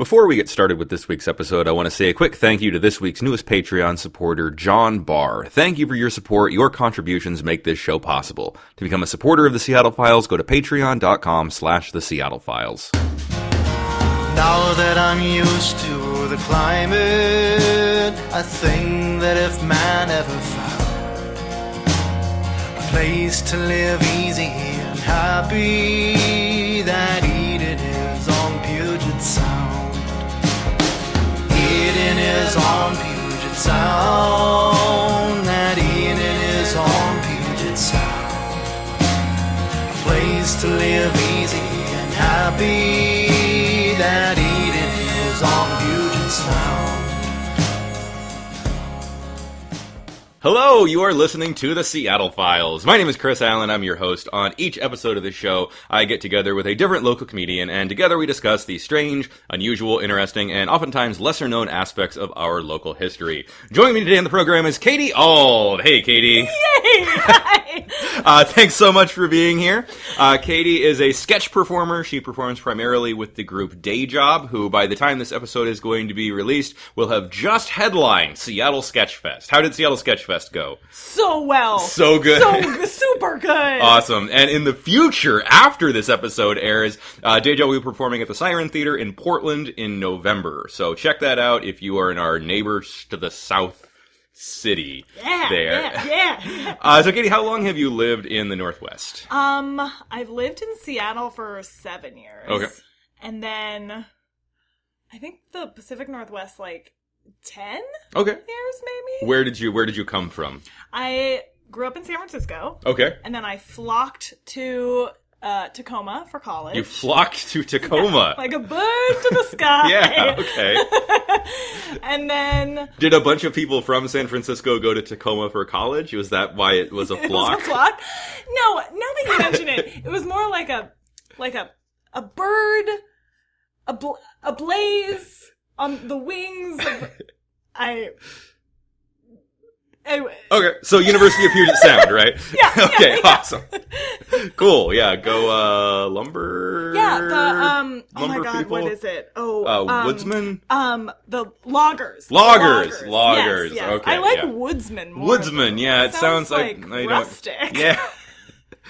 Before we get started with this week's episode, I want to say a quick thank you to this week's newest Patreon supporter, John Barr. Thank you for your support. Your contributions make this show possible. To become a supporter of the Seattle Files, go to patreon.com/the Seattle Files. Now that I'm used to the climate, I think that if man ever found a place to live easy and happy, that Eden is on Puget Sound. Eden is on Puget Sound. That Eden is on Puget Sound. A place to live easy and happy. That Eden is on Puget Sound. Hello, you are listening to the Seattle Files. My name is Chris Allen. I'm your host. On each episode of this show, I get together with a different local comedian, and together we discuss the strange, unusual, interesting, and oftentimes lesser-known aspects of our local history. Joining me today on the program is Caitie Auld. Hey, Caitie. Yay! Hi! Thanks so much for being here. Caitie is a sketch performer. She performs primarily with the group Day Job, who, by the time this episode is going to be released, will have just headlined Seattle Sketch Fest. How did Seattle Sketch Fest go? So well. So good. So super good. Awesome. And in the future, after this episode airs, Day Job will be performing at the Siren Theater in Portland in November. So check that out if you are in our neighbors to the south city there. Yeah. So Caitie, how long have you lived in the Northwest? I've lived in Seattle for 7 years. Okay. And then I think the Pacific Northwest, 10 Okay. years maybe? Where did you come from? I grew up in San Francisco. Okay. And then I flocked to Tacoma for college. You flocked to Tacoma. Like a bird to the sky. Yeah, okay. And then... Did a bunch of people from San Francisco go to Tacoma for college? Was that why it was a flock? It was a flock? No, now that you mention it, it was more like a bird, a blaze on the wings of... Anyway. Okay, so University of Puget Sound, right? Yeah. Okay, yeah. Awesome. Cool, yeah, go, lumber... Yeah, oh my lumber god, people? what is it? Oh, woodsman? The loggers. Loggers, Yes. Okay, I like yeah. woodsman more. Woodsman, yeah, it sounds like... rustic. Yeah.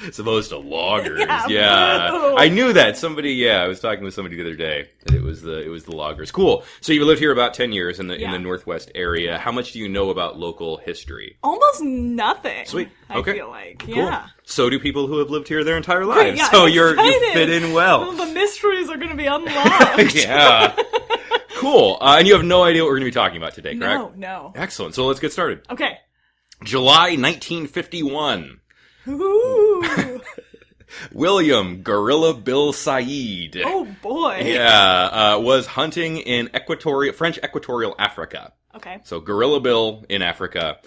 As opposed to loggers, Yeah. yeah. I knew that. I was talking with somebody the other day that it was the loggers. Cool. So you've lived here about 10 years in the Northwest area. How much do you know about local history? Almost nothing. Sweet. Okay. I feel like. Cool. Yeah. So do people who have lived here their entire lives. Great, yeah, so I'm you excited. fit in well. The mysteries are going to be unlocked. Yeah. Cool. And you have no idea what we're going to be talking about today, correct? No. Excellent. So let's get started. Okay. July 1951. Ooh. William Gorilla Bill Said. Oh boy. Yeah, was hunting in French Equitorial Africa. Okay. So Gorilla Bill in Africa.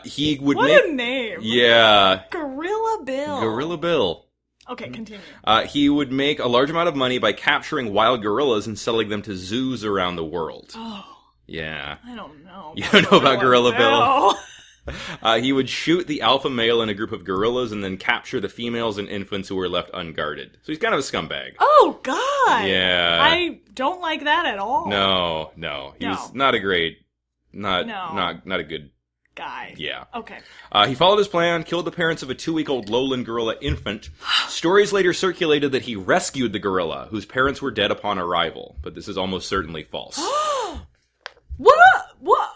He would What a name. Yeah. Gorilla Bill. Gorilla Bill. Okay, continue. He would make a large amount of money by capturing wild gorillas and selling them to zoos around the world. Oh. Yeah. I don't know. You don't know about Gorilla Bill? No. He would shoot the alpha male in a group of gorillas and then capture the females and infants who were left unguarded. So he's kind of a scumbag. Oh, God. Yeah. I don't like that at all. No. He was not a great, not a good guy. Yeah. Okay. He followed his plan, killed the parents of a 2-week-old lowland gorilla infant. Stories later circulated that he rescued the gorilla, whose parents were dead upon arrival. But this is almost certainly false. What?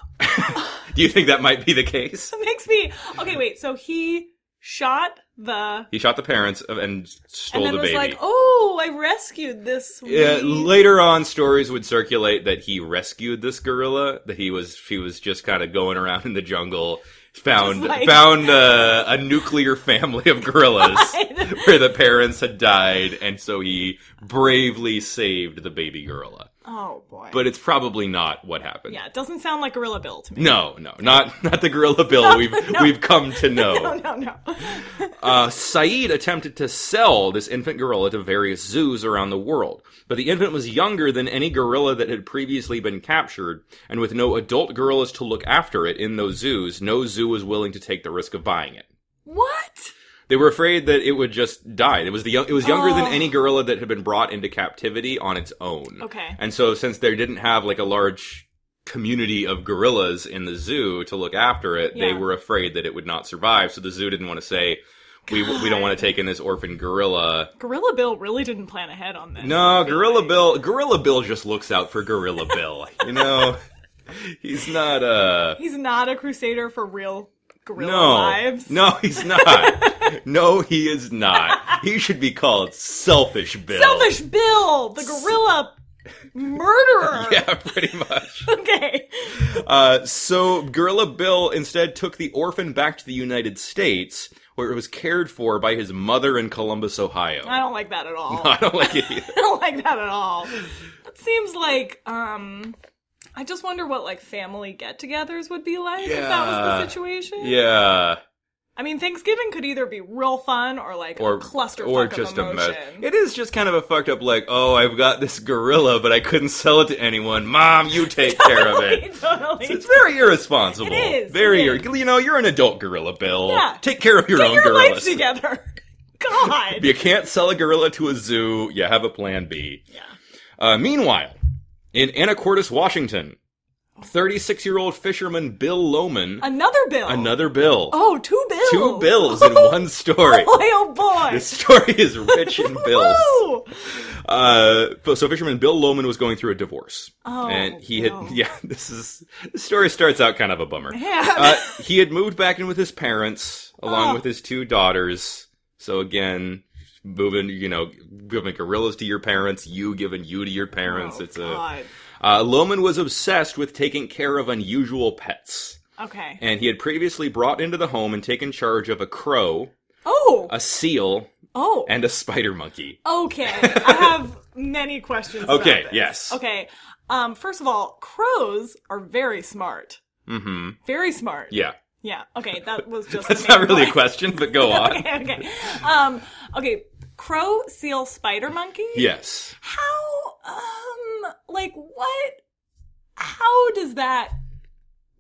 Do you think that might be the case? It makes me... Okay, wait. So he shot the... He shot the parents and stole the baby. And then was like, oh, I rescued this later on, stories would circulate that he rescued this gorilla, that he was just kind of going around in the jungle, found a nuclear family of gorillas where the parents had died, and so he bravely saved the baby gorilla. Oh, boy. But it's probably not what happened. Yeah, it doesn't sound like Gorilla Bill to me. No, not the Gorilla Bill we've come to know. No. Said attempted to sell this infant gorilla to various zoos around the world, but the infant was younger than any gorilla that had previously been captured, and with no adult gorillas to look after it in those zoos, no zoo was willing to take the risk of buying it. What? They were afraid that it would just die. It was younger than any gorilla that had been brought into captivity on its own. Okay. And so since they didn't have like a large community of gorillas in the zoo to look after it, they were afraid that it would not survive. So the zoo didn't want to say, we don't want to take in this orphan gorilla. Gorilla Bill really didn't plan ahead on this. No, Gorilla Bill just looks out for Gorilla Bill. You know, he's not a crusader for real gorilla lives. No, he's not. No, he is not. He should be called Selfish Bill. Selfish Bill, the gorilla murderer. Yeah, pretty much. Okay. So Gorilla Bill instead took the orphan back to the United States, where it was cared for by his mother in Columbus, Ohio. I don't like that at all. No, I don't like it either. I don't like that at all. It seems like, I just wonder what, like, family get-togethers would be like if that was the situation. Yeah. I mean, Thanksgiving could either be real fun or, like, a clusterfuck or just of emotion. It is just kind of a fucked up, like, oh, I've got this gorilla, but I couldn't sell it to anyone. Mom, you take care of it. Totally. It's very irresponsible. It is. You know, you're an adult gorilla, Bill. Yeah. Take care of your own Get your gorillas. life together. God. If you can't sell a gorilla to a zoo, you have a plan B. Yeah. Meanwhile, in Anacortes, Washington, 36-year-old fisherman Bill Lohman. Another Bill. Oh, two Bills. Two Bills in one story. Oh boy. This story is rich in Bills. So fisherman Bill Lohman was going through a divorce. Oh, and he had, this story starts out kind of a bummer. Yeah. He had moved back in with his parents, along with his two daughters. So again, giving gorillas to your parents, giving you to your parents. God. Lohman was obsessed with taking care of unusual pets. Okay. And he had previously brought into the home and taken charge of a crow, a seal, and a spider monkey. Okay. I have many questions about this. Yes. Okay. First of all, crows are very smart. Mm-hmm. Very smart. Yeah. Yeah. Okay, that was just That's not really a question, but go on. Okay. Okay. Crow, seal, spider monkey? Yes. How does that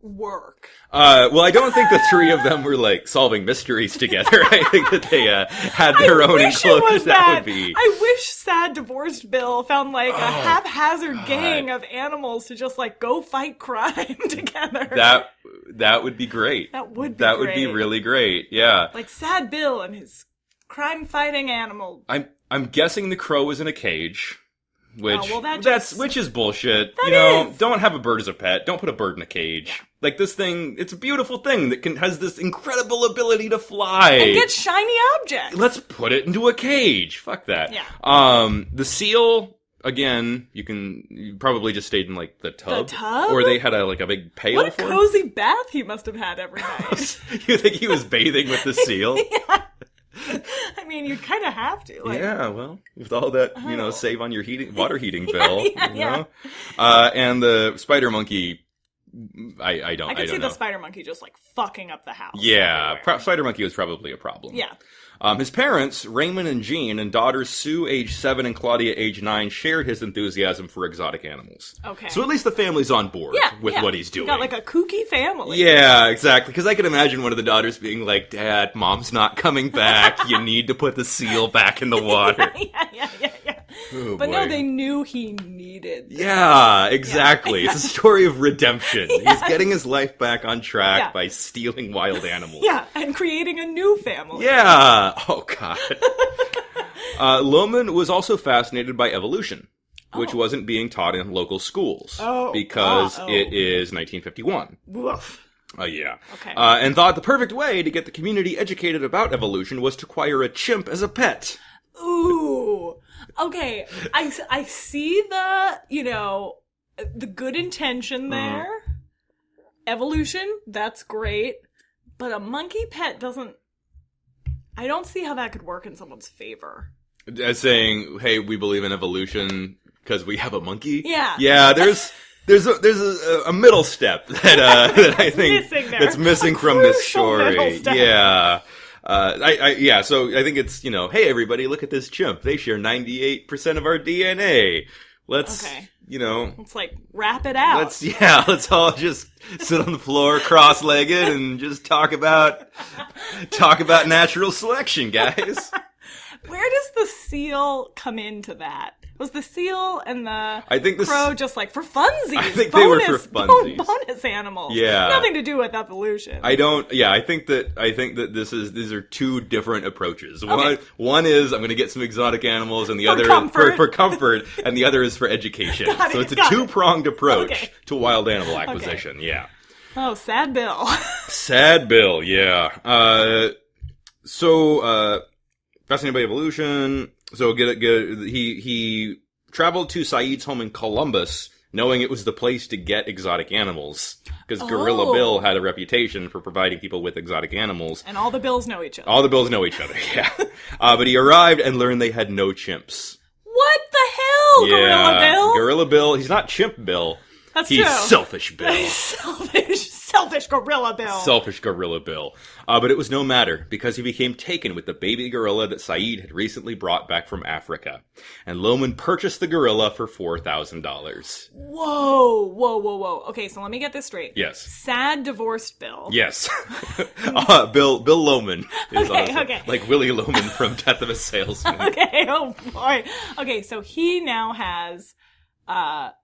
work? Well, I don't think the three of them were, like, solving mysteries together. I think that they had their own enclosures. That would be... I wish sad divorced Bill found, like, a haphazard gang of animals to just, like, go fight crime together. That would be great. That would be really great, yeah. Like, sad Bill and his crime-fighting animal. I'm guessing the crow was in a cage. Which which is bullshit. Don't have a bird as a pet. Don't put a bird in a cage. Yeah. Like this thing, it's a beautiful thing that has this incredible ability to fly and get shiny objects. Let's put it into a cage. Fuck that. Yeah. The seal, again, you probably just stayed in like the tub. The tub? Or they had a big pail. What a cozy bath he must have had every night. You think he was bathing with the seal? Yeah. I mean, you kind of have to. Like, yeah, well, with all that, save on your water heating bill. Yeah. And the spider monkey, I don't see know. the spider monkey just, like, fucking up the house. Yeah, spider monkey was probably a problem. Yeah. His parents, Raymond and Jean, and daughters Sue, age 7, and Claudia, age 9, shared his enthusiasm for exotic animals. Okay. So at least the family's on board with what he's doing. Got, like, a kooky family. Yeah, exactly. Because I can imagine one of the daughters being like, Dad, Mom's not coming back. You need to put the seal back in the water. Yeah. Oh, but boy. no, they knew he needed this. Yeah, exactly. Yeah. It's a story of redemption. Yes. He's getting his life back on track by stealing wild animals. Yeah, and creating a new family. Yeah. Oh, God. Lohman was also fascinated by evolution, which wasn't being taught in local schools because it is 1951. Woof. Yeah. Okay. And thought the perfect way to get the community educated about evolution was to acquire a chimp as a pet. Ooh. Okay. I see the good intention there. Evolution, that's great. But a monkey pet doesn't... I don't see how that could work in someone's favor. As saying, hey, we believe in evolution because we have a monkey? Yeah. Yeah, there's a middle step that I think that's missing from this story. Yeah. So I think it's, hey, everybody, look at this chimp. They share 98% of our DNA. Let's, Okay. Let's like wrap it out. Let's all just sit on the floor cross-legged and just talk about natural selection, guys. Where does the seal come into that? Was the seal and the crow just like for funsies? I think they were for funsies. Bonus animals. Yeah. Nothing to do with evolution. I think that these are two different approaches. One is I'm going to get some exotic animals, and the other is for comfort, and the other is for education. So it's a two-pronged approach to wild animal acquisition. Okay. Yeah. Oh, sad Bill. Sad Bill. Yeah. Fascinated by evolution. So he traveled to Said's home in Columbus, knowing it was the place to get exotic animals. Because Gorilla Bill had a reputation for providing people with exotic animals. And all the Bills know each other. Yeah. But he arrived and learned they had no chimps. What the hell, Gorilla Bill? Gorilla Bill. He's not Chimp Bill. He's Selfish Bill. Selfish Gorilla Bill. Selfish Gorilla Bill. But it was no matter, because he became taken with the baby gorilla that Said had recently brought back from Africa. And Lohman purchased the gorilla for $4,000. Whoa. Okay, so let me get this straight. Yes. Sad divorced Bill. Yes. Bill Lohman is okay. like Willie Lohman from Death of a Salesman. Okay, oh boy. Okay, so he now has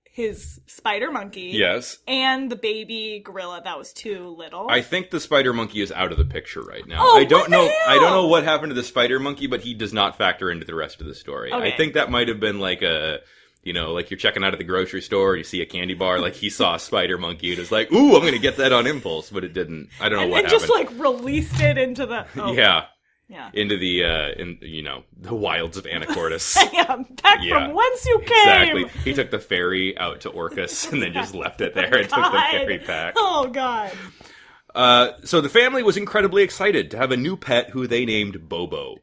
his spider monkey. Yes. And the baby gorilla that was too little. I think the spider monkey is out of the picture right now. Oh, I don't know. Hell? I don't know what happened to the spider monkey, but he does not factor into the rest of the story. Okay. I think that might have been like like you're checking out at the grocery store, you see a candy bar, like he saw a spider monkey and is like, ooh, I'm going to get that on impulse, but it didn't. I don't know what happened. And just like released it into the... Oh. Yeah. Into the wilds of Anacortes. Back from whence you came. Exactly. He took the ferry out to Orcus and then just left it there and took the ferry back. Oh, God. So the family was incredibly excited to have a new pet who they named Bobo.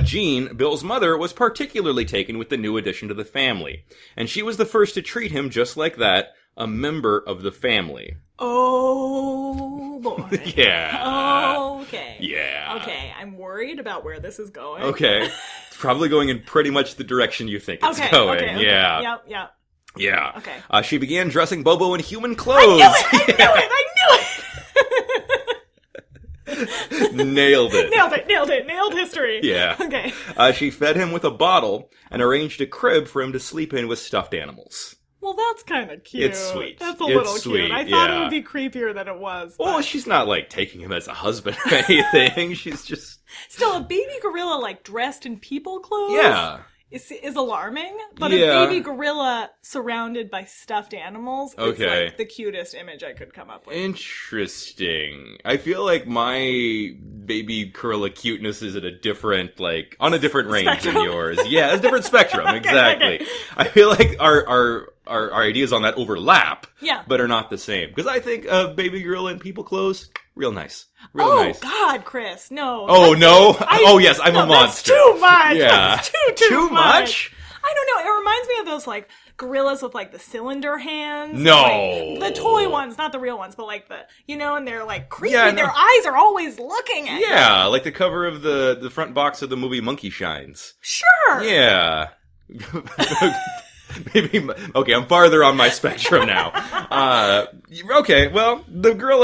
Jean, Bill's mother, was particularly taken with the new addition to the family, and she was the first to treat him just like that, a member of the family. Oh, boy. Yeah. Okay. Yeah. Okay, I'm worried about where this is going. Okay. It's probably going in pretty much the direction you think it's going. Okay. Yeah. Yep. Yeah. Okay. She began dressing Bobo in human clothes. I knew it! Nailed it. Nailed history. Yeah. Okay. She fed him with a bottle and arranged a crib for him to sleep in with stuffed animals. Well, that's kind of cute. It's sweet. That's a little sweet. cute. I thought it would be creepier than it was. Well, she's not, like, taking him as a husband or anything. She's just... Still, a baby gorilla, like, dressed in people clothes? Yeah. Is alarming, but a baby gorilla surrounded by stuffed animals is like the cutest image I could come up with. Interesting. I feel like my baby gorilla cuteness is at a different, like, on a different range than yours. Yeah, it's a different spectrum, exactly. Okay. I feel like our ideas on that overlap, but are not the same. Because I think a baby gorilla in people clothes, real nice. Real nice. Oh, God, Chris, no. Oh, no? Yes, I'm a monster. That's too much. Yeah. That's too much? I don't know. It reminds me of those, like, gorillas with, like, the cylinder hands. No. Like, the toy ones, not the real ones, but, like, and they're, like, creepy. Yeah, their eyes are always looking at you. Yeah, like the cover of the front box of the movie Monkey Shines. Sure. Yeah. Maybe, okay, I'm farther on my spectrum now. Okay, well,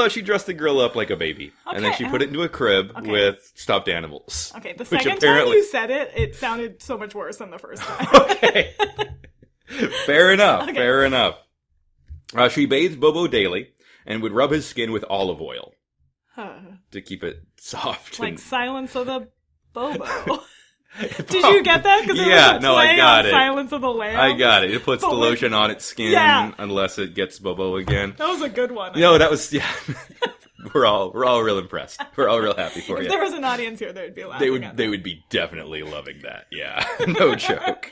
she dressed the gorilla up like a baby. Okay, and then she put it into a crib with stuffed animals. Okay, the second time you said it, it sounded so much worse than the first time. Okay. Fair enough. She bathed Bobo daily and would rub his skin with olive oil to keep it soft. Like Silence of the Bobo. Did you get that? Because I got it. Silence of the Lambs. I got it. It puts the lotion on its skin unless it gets Bobo again. That was a good one. No, that was We're all real impressed. We're all real happy for you. If there was an audience here, they'd be laughing. They would be definitely loving that. Yeah, no joke.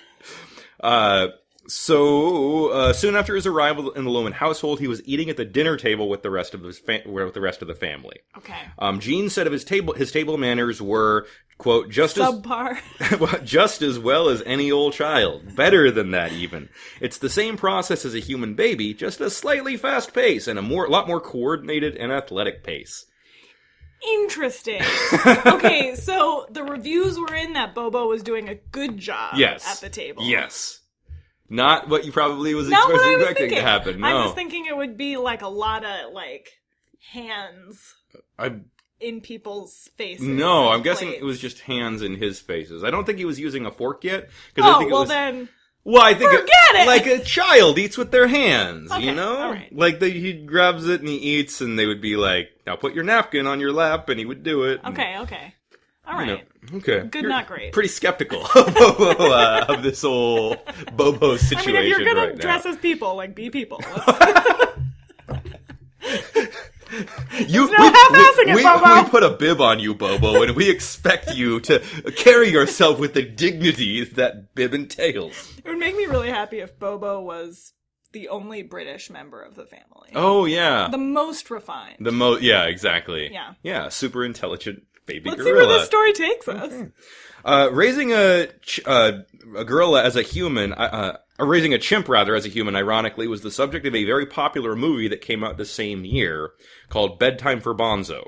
Soon after his arrival in the Lohman household, he was eating at the dinner table with the rest of the family. Okay. Jean said of his table manners were, quote, just as well as any old child. Better than that, even. It's the same process as a human baby, just a slightly fast pace and a lot more coordinated and athletic pace. Interesting. Okay, so the reviews were in that Bobo was doing a good job at the table. Yes. Not what you probably was Not what I was expecting thinking. to happen. No. I was thinking it would be like a lot of like hands in people's faces. No, I'm and guessing plates. it was just hands in his faces. I don't think he was using a fork yet. Oh, I think well then... Well, I think Forget it! like a child eats with their hands, Okay, you know? all right. Like he grabs it and he eats, and they would be like, now put your napkin on your lap, and he would do it. And, Okay. All right. you know, okay. Good, You're not great. Pretty skeptical of this whole Bobo situation I mean, if you're gonna right dress now. as people, like, be people. You, no half-assing it, Bobo. We put a bib on you, Bobo, and we expect you to carry yourself with the dignity that bib entails. It would make me really happy if Bobo was the only British member of the family. Oh, yeah. The most refined. Yeah, exactly. Yeah. Yeah, super intelligent baby Let's gorilla. see where this story takes us. Raising a gorilla as a human, raising a chimp rather as a human, ironically, was the subject of a very popular movie that came out the same year called Bedtime for Bonzo,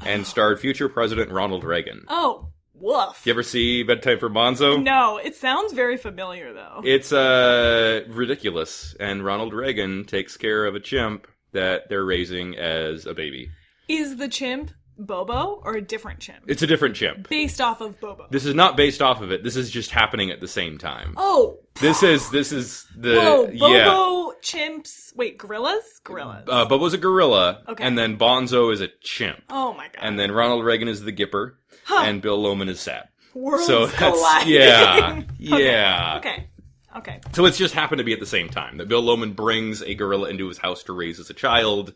and starred future President Ronald Reagan. Oh, woof. You ever see Bedtime for Bonzo? No, it sounds very familiar, though. It's ridiculous, and Ronald Reagan takes care of a chimp that they're raising as a baby. Is the chimp Bobo or a different chimp? It's a different chimp. Based off of Bobo. This is not based off of it. This is just happening at the same time. Oh. This is the Whoa, Bobo yeah. chimps. Wait, gorillas? Gorillas. Bobo's a gorilla, Okay. and then Bonzo is a chimp. Oh my god. And then Ronald Reagan is the Gipper, and Bill Loman is Sad. Worlds So that's colliding. yeah, yeah. Okay. So it's just happened to be at the same time that Bill Loman brings a gorilla into his house to raise as a child.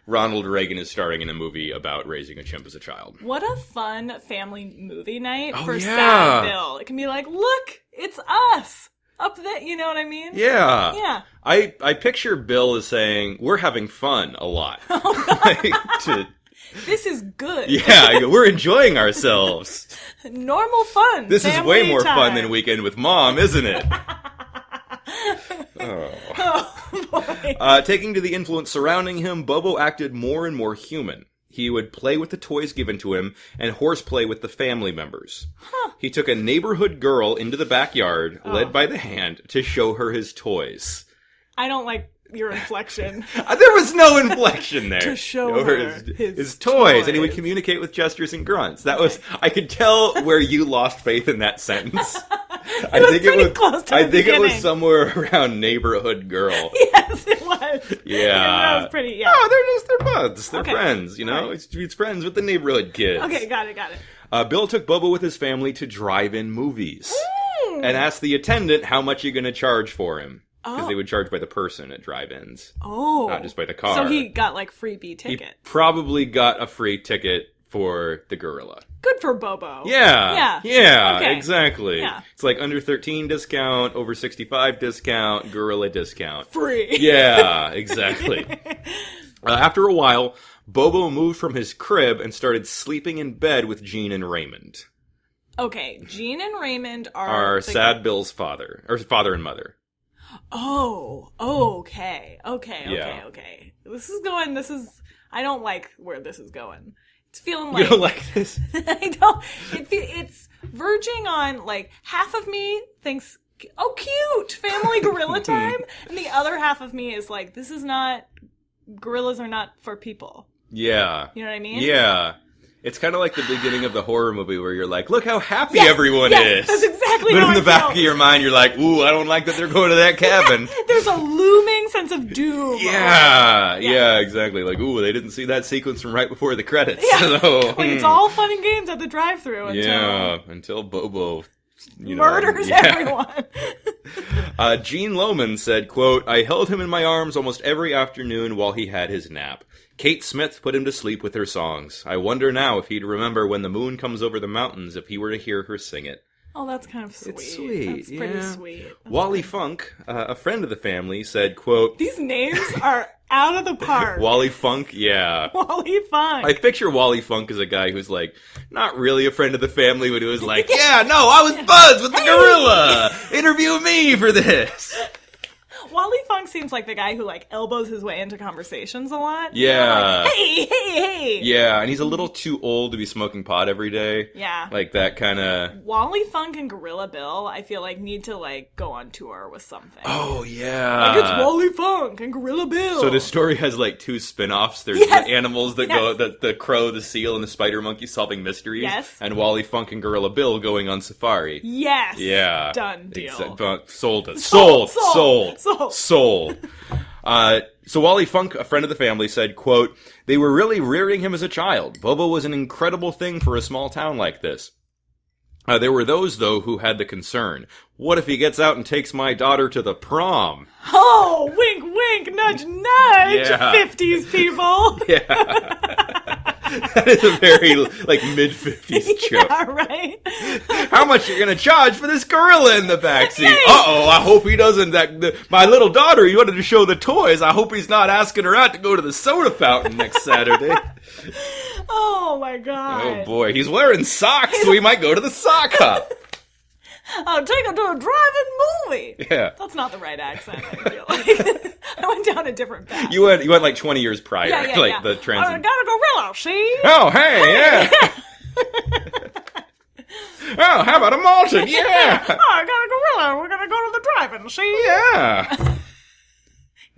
Ronald Reagan is starring in a movie about raising a chimp as a child. What a fun family movie night for yeah. Sad Bill. It can be like, look, it's us. Up there, you know what I mean? Yeah. Yeah. I picture Bill as saying, we're having fun a lot. This is good. Yeah, we're enjoying ourselves. Normal fun. This is family way more time. fun than Weekend with Mom, isn't it? Oh, boy. Taking to the influence surrounding him, Bobo acted more and more human. He would play with the toys given to him and horseplay with the family members. He took a neighborhood girl into the backyard, led by the hand, to show her his toys. I don't like your inflection. There was no inflection there. To show her his toys, and he would communicate with gestures and grunts. That was, I could tell where you lost faith in that sentence. I think it was somewhere around neighborhood girl. Yes, it was. Yeah. That was pretty, yeah. Oh, they're buds. They're Okay. friends, you know? Right. He's friends with the neighborhood kids. Okay, got it. Bill took Bobo with his family to drive-in movies. And asked the attendant how much you going to charge for him. Because they would charge by the person at drive-ins. Oh. Not just by the car. So he got, like, freebie He ticket. probably got a free ticket for the gorilla. Good for Bobo. Yeah. Okay. Exactly. Yeah. It's like under 13 discount, over 65 discount, gorilla discount. Free. Yeah, exactly. After a while, Bobo moved from his crib and started sleeping in bed with Jean and Raymond. Okay, Jean and Raymond are... Sad Bill's father. Or father and mother. Oh, okay. Yeah. I don't like where this is going. It's feeling You like... don't like this? I don't... It's verging on, like, half of me thinks, oh, cute, family gorilla time, and the other half of me is like, this is not... Gorillas are not for people. Yeah. You know what I mean? Yeah. It's kind of like the beginning of the horror movie where you're like, look how happy everyone is. That's exactly But how in the I back feel. of your mind, you're like, ooh, I don't like that they're going to that cabin. There's a looming sense of doom. Yeah, exactly. Like, ooh, they didn't see that sequence from right before the credits. Yeah. So, Like, it's all fun and games at the drive-thru until Bobo, murders everyone. Gene Lohman said, quote, I held him in my arms almost every afternoon while he had his nap. Kate Smith put him to sleep with her songs. I wonder now if he'd remember when the moon comes over the mountains if he were to hear her sing it. Oh, that's kind of sweet. It's sweet. That's pretty sweet. Wally Funk, a friend of the family, said, quote, These names are out of the park. Wally Funk, yeah. Wally Funk. I picture Wally Funk as a guy who's like, not really a friend of the family, but who was like, yeah, no, I was buds with the gorilla. Interview me for this. Wally Funk seems like the guy who, like, elbows his way into conversations a lot. Yeah. Like, hey! Yeah, and he's a little too old to be smoking pot every day. Yeah. Like, that kind of... Wally Funk and Gorilla Bill, I feel like, need to, like, go on tour with something. Oh, yeah. Like, it's Wally Funk and Gorilla Bill. So this story has, like, 2 spin-offs. There's the animals that go... The crow, the seal, and the spider monkey solving mysteries. Yes. And Wally Funk and Gorilla Bill going on safari. Yes. Yeah. Done deal. Sold. So Wally Funk, a friend of the family, said, quote, "They were really rearing him as a child. Bobo was an incredible thing for a small town like this. There were those, though, who had the concern. What if he gets out and takes my daughter to the prom?" Oh, wink, wink, nudge, nudge, Yeah. 50s people. Yeah. That is a very, like, mid-50s joke. Yeah, right? How much are you gonna charge for this gorilla in the backseat? Uh-oh, I hope he doesn't... my little daughter, he wanted to show the toys. I hope he's not asking her out to go to the soda fountain next Saturday. Oh, my God. Oh, boy. He's wearing socks, so he might go to the sock hop. I'll take her to a drive-in movie. Yeah. That's not the right accent, I feel like. I went down a different path. You went like 20 years prior. Yeah, like yeah. the I transit. got a gorilla, see? Oh, hey, yeah. Oh, how about a Malton? Yeah. Oh, I got a gorilla. We're gonna go to the drive-in, see? Yeah.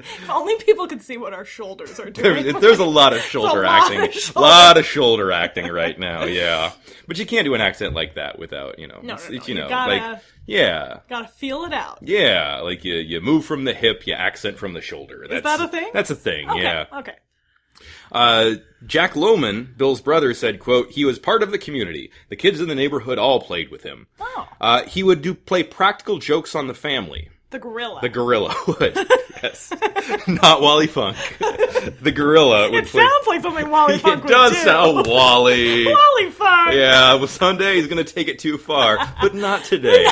If only people could see what our shoulders are doing. There's a lot of shoulder acting. A lot of shoulder acting right now, yeah. But you can't do an accent like that without, No. you You know, gotta, like, yeah. Gotta feel it out. Yeah, like you move from the hip, you accent from the shoulder. Is that a thing? That's a thing, Okay, yeah. okay. Jack Lohman, Bill's brother, said, quote, "He was part of the community. The kids in the neighborhood all played with him. Oh. He would play practical jokes on the family." The gorilla. The gorilla would. Yes. Not Wally Funk. The gorilla would It play. sounds like something Wally Funk It would does do. sound Wally. Wally Funk! Yeah, well, someday he's going to take it too far, but not today.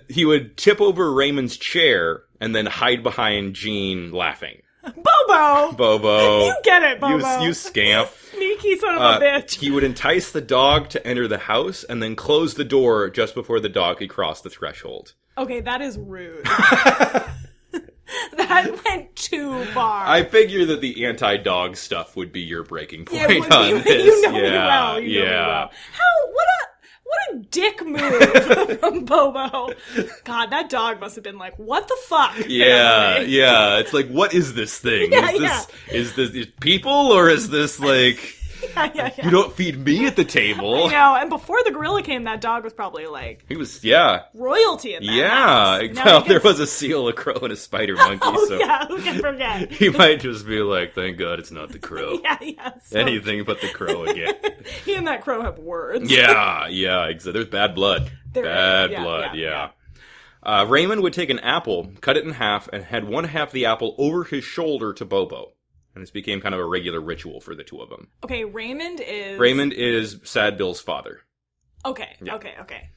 He would tip over Raymond's chair and then hide behind Jean laughing. Bobo! You get it, Bobo. You scamp. Sneaky son of a bitch. He would entice the dog to enter the house and then close the door just before the dog could cross the threshold. Okay, that is rude. That went too far. I figure that the anti-dog stuff would be your breaking point it would on be, this. You know me yeah, well. You know me yeah. well. What a dick move from Bobo. God, that dog must have been like, what the fuck? Yeah, family? yeah. It's like, what is this thing? Yeah, Is this people, or is this like... Yeah. You don't feed me at the table. You know, and before the gorilla came, that dog was probably like... He was, yeah. Royalty in that Yeah. house. Well, there was a seal, a crow, and a spider monkey, Oh, so... yeah, who can forget? He might just be like, thank God it's not the crow. Yeah. So Anything but the crow again. he and that crow have words. Yeah, exactly. There's bad blood. There is, Blood, yeah. Raymond would take an apple, cut it in half, and head one half of the apple over his shoulder to Bobo. And this became kind of a regular ritual for the two of them. Okay, Raymond is Sad Bill's father. Okay, Yeah. okay.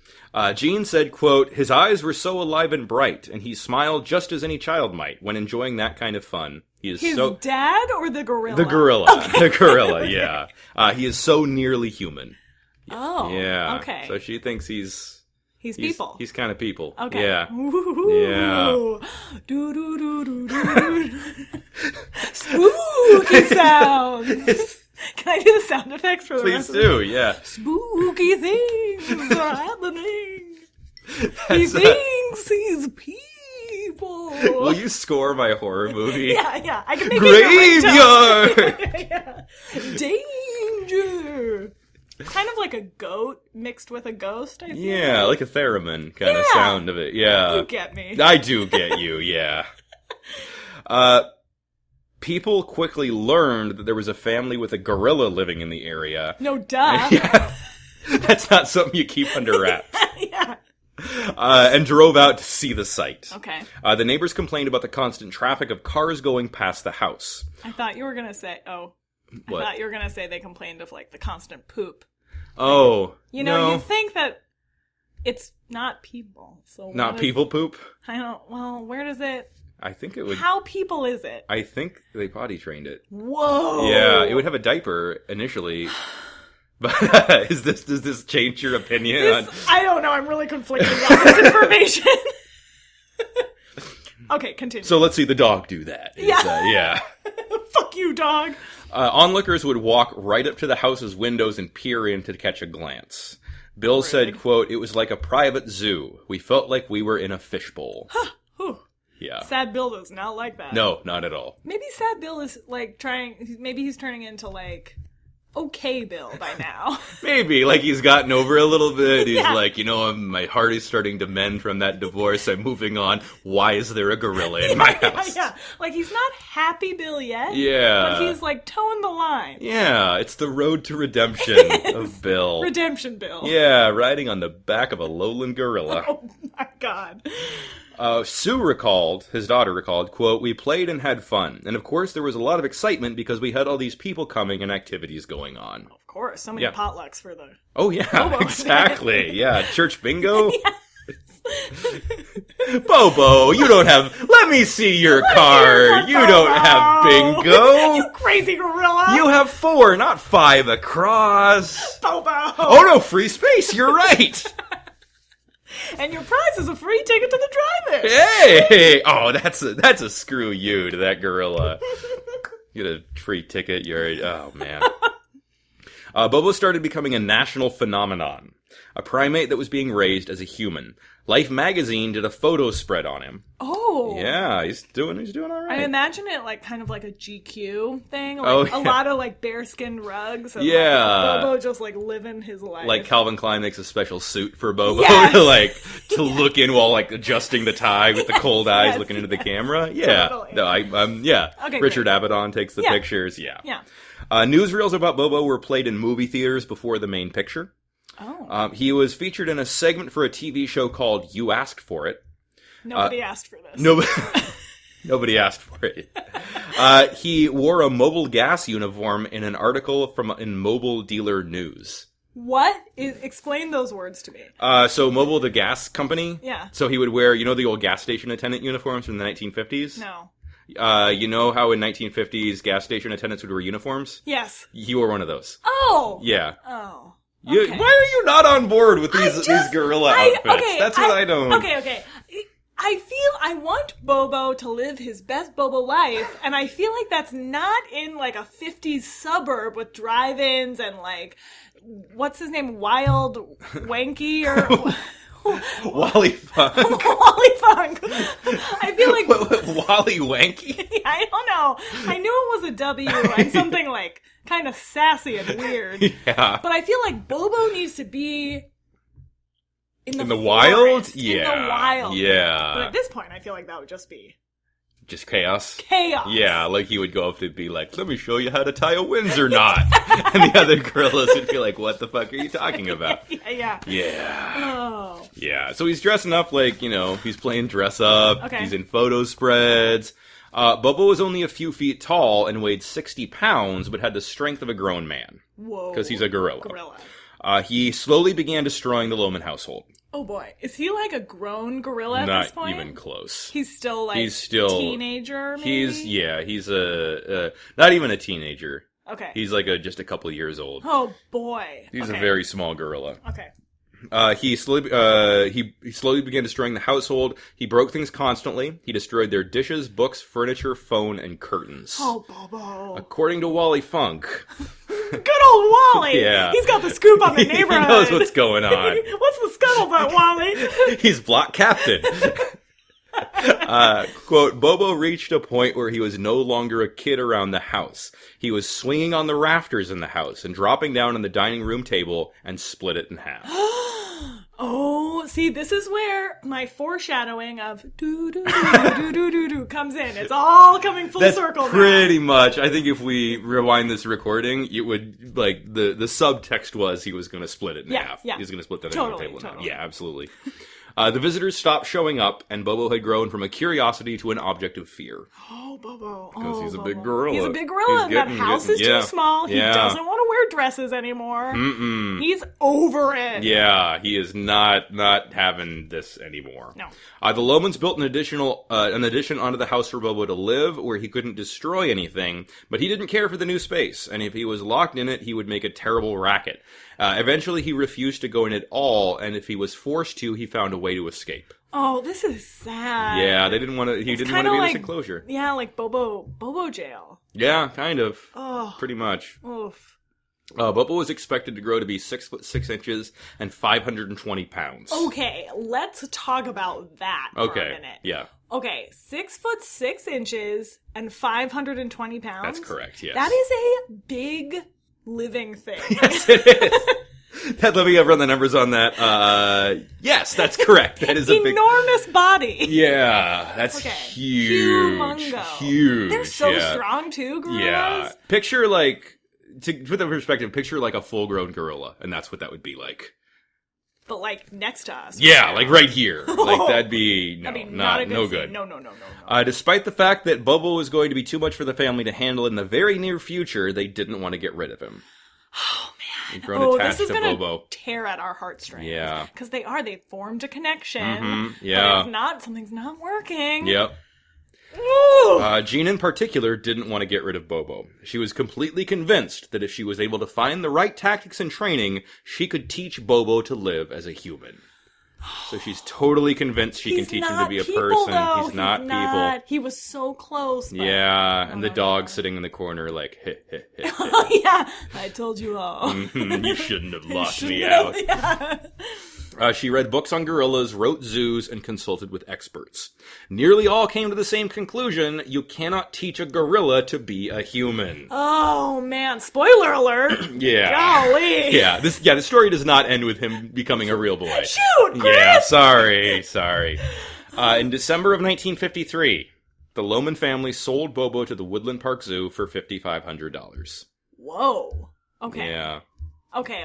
Jean said, quote, "His eyes were so alive and bright, and he smiled just as any child might when enjoying that kind of fun. He is His so... dad or the gorilla? The gorilla. Okay. The gorilla, yeah. He is so nearly human. Oh, Yeah. okay. So she thinks he's people. He's kind of people. Okay. Yeah. Ooh. Yeah. Do. Spooky sounds. Can I do the sound effects for the Please rest do, of yeah. Spooky things are happening. He thinks he's people. Will you score my horror movie? Yeah. I can make it Graveyard! yeah. Danger. It's kind of like a goat mixed with a ghost, I feel. Yeah, like a theremin kind of Yeah. sound of it, yeah. You get me. I do get you, yeah. People quickly learned that there was a family with a gorilla living in the area. No, duh. Yeah. That's not something you keep under wraps. Yeah. And drove out to see the sight. Okay. The neighbors complained about the constant traffic of cars going past the house. I thought you were going to say, What? I thought you were going to say they complained of, like, the constant poop. Oh, You know, no. you think that it's not people. So Not what is- people poop? where does it... I think it would... How people is it? I think they potty trained it. Whoa! Yeah, it would have a diaper initially. But does this change your opinion on... I don't know, I'm really conflicted about this information. Okay, continue. So let's see the dog do that. Yeah. Fuck you, dog. Onlookers would walk right up to the house's windows and peer in to catch a glance. Bill said, quote, "It was like a private zoo. We felt like we were in a fishbowl." Yeah. Sad Bill does not like that. No, not at all. Maybe Sad Bill is, like, maybe he's turning into, like, okay Bill by now. Maybe, like he's gotten over a little bit. He's Yeah. like, my heart is starting to mend from that divorce. I'm moving on. Why is there a gorilla in my house? Yeah. Like, he's not happy Bill yet. Yeah. But he's, like, towing the line. Yeah, it's the road to redemption of Bill. Redemption Bill. Yeah, riding on the back of a lowland gorilla. Oh, my God. His daughter recalled, quote, "We played and had fun. And of course there was a lot of excitement because we had all these people coming and activities going on." Of course. So many potlucks for the... Oh, yeah, Bobo. exactly. Yeah, church bingo. Bobo, you don't have... Let me see your card. You don't have bingo. You crazy gorilla. You have 4, not 5 across. Bobo. Oh, no, free space. You're right. And your prize is a free ticket to the drive-in. Hey! Oh, that's a screw you to that gorilla. Get a free ticket. Oh, man. Bobo started becoming a national phenomenon. A primate that was being raised as a human. Life magazine did a photo spread on him. Oh. Yeah, he's doing all right. I imagine it like kind of like a GQ thing. Like a lot of like bear-skinned rugs. And, Yeah. like, Bobo just like living his life. Like Calvin Klein makes a special suit for Bobo Yes. to look in while like adjusting the tie with the cold eyes yes, looking into the camera. Yeah. Totally. No, yeah. Okay, Richard great. Avedon takes the pictures. Yeah. Yeah. Newsreels about Bobo were played in movie theaters before the main picture. Oh. He was featured in a segment for a TV show called You Asked For It. Nobody asked for this. Nobody asked for it. He wore a mobile gas uniform in an article in Mobile Dealer News. Explain those words to me. So Mobile, the gas company? Yeah. So he would wear, the old gas station attendant uniforms from the 1950s? No. You know how in 1950s gas station attendants would wear uniforms? Yes. He wore one of those. Oh. Yeah. Oh. Okay. Why are you not on board with these gorilla outfits? That's what I don't... Okay. I want Bobo to live his best Bobo life, and I feel like that's not in, like, a 50s suburb with drive-ins and, like, what's his name? Wild Wanky or... Wally Funk. Wally Funk. I feel like... Wally Wanky? I don't know. I knew it was a W and something, like, kind of sassy and weird. Yeah. But I feel like Bobo needs to be... In the wild? forest, Yeah. In the wild. Yeah. But at this point, I feel like that would just be... Just chaos? Chaos. Yeah, like he would go up to be like, let me show you how to tie a Windsor knot. And the other gorillas would be like, what the fuck are you talking about? Yeah. Oh. Yeah, so he's dressing up like, he's playing dress up. Okay. He's in photo spreads. Bobo was only a few feet tall and weighed 60 pounds, but had the strength of a grown man. Whoa. Because he's a gorilla. He slowly began destroying the Lohman household. Oh boy. Is he like a grown gorilla at this point? Not even close. He's still like a teenager, maybe? He's not even a teenager. Okay. He's like just a couple years old. Oh boy. He's a very small gorilla. Okay. He slowly began destroying the household. He broke things constantly. He destroyed their dishes, books, furniture, phone, and curtains. Oh, Bobo. According to Wally Funk. Good old Wally! Yeah. He's got the scoop on the neighborhood. He knows what's going on. What's the scuttlebutt, Wally? He's block captain. Quote, Bobo reached a point where he was no longer a kid around the house. He was swinging on the rafters in the house and dropping down on the dining room table and split it in half. Oh, see, this is where my foreshadowing of do comes in. It's all coming full circle now. Pretty much. I think if we rewind this recording, it would, like, the subtext was he was going to split it in half. Yeah. He was going to split that Totally. table in half. Yeah, absolutely. The visitors stopped showing up, and Bobo had grown from a curiosity to an object of fear. Oh, Bobo. Because he's a big gorilla. He's a big gorilla, and that house is too small. He Yeah. doesn't want to wear dresses anymore. He's over it. Yeah, he is not having this anymore. No. The Lomans built an addition onto the house for Bobo to live, where he couldn't destroy anything, but he didn't care for the new space, and if he was locked in it, he would make a terrible racket. Eventually, he refused to go in at all, and if he was forced to, he found a way to escape. Oh, this is sad. Yeah, they didn't want to. He didn't want to be in this enclosure. Yeah, like Bobo jail. Yeah, kind of. Oh, pretty much. Oof. Bobo was expected to grow to be 6 foot 6 inches and 520 pounds. Okay, let's talk about that for a minute. Yeah. Okay, 6 foot 6 inches and 520 pounds. That's correct. Yes. That is a big living thing. Yes, it is. Let me run the numbers on that. Yes, that's correct. That is a big... enormous body. Yeah, that's huge. Humongo. Huge. They're so strong, too, gorillas. Yeah. Picture, like, to put that in perspective, picture, like, a full-grown gorilla, and that's what that would be like. But, like, next to us. Yeah, like right here. Like, that'd be, no good. No. Despite the fact that Bobo was going to be too much for the family to handle in the very near future, they didn't want to get rid of him. Oh, man. They've grown attached this is to gonna Bobo. Tear at our heartstrings. Yeah. Because they formed a connection. Mm-hmm. Yeah. But something's not working. Yep. Jean in particular didn't want to get rid of Bobo. She was completely convinced that if she was able to find the right tactics and training, she could teach Bobo to live as a human. So she's totally convinced she can teach him to be a person. Though. He's not people. He was so close. But... Yeah, and the dog sitting in the corner like, heh, heh, heh, heh. Oh, yeah, I told you all. You shouldn't have locked me out. Yeah. She read books on gorillas, wrote zoos, and consulted with experts. Nearly all came to the same conclusion: you cannot teach a gorilla to be a human. Oh, man. Spoiler alert. Yeah. Golly. Yeah, the story does not end with him becoming a real boy. Shoot, Chris! Yeah, sorry. In December of 1953, the Lohman family sold Bobo to the Woodland Park Zoo for $5,500. Whoa. Okay. Yeah. Okay.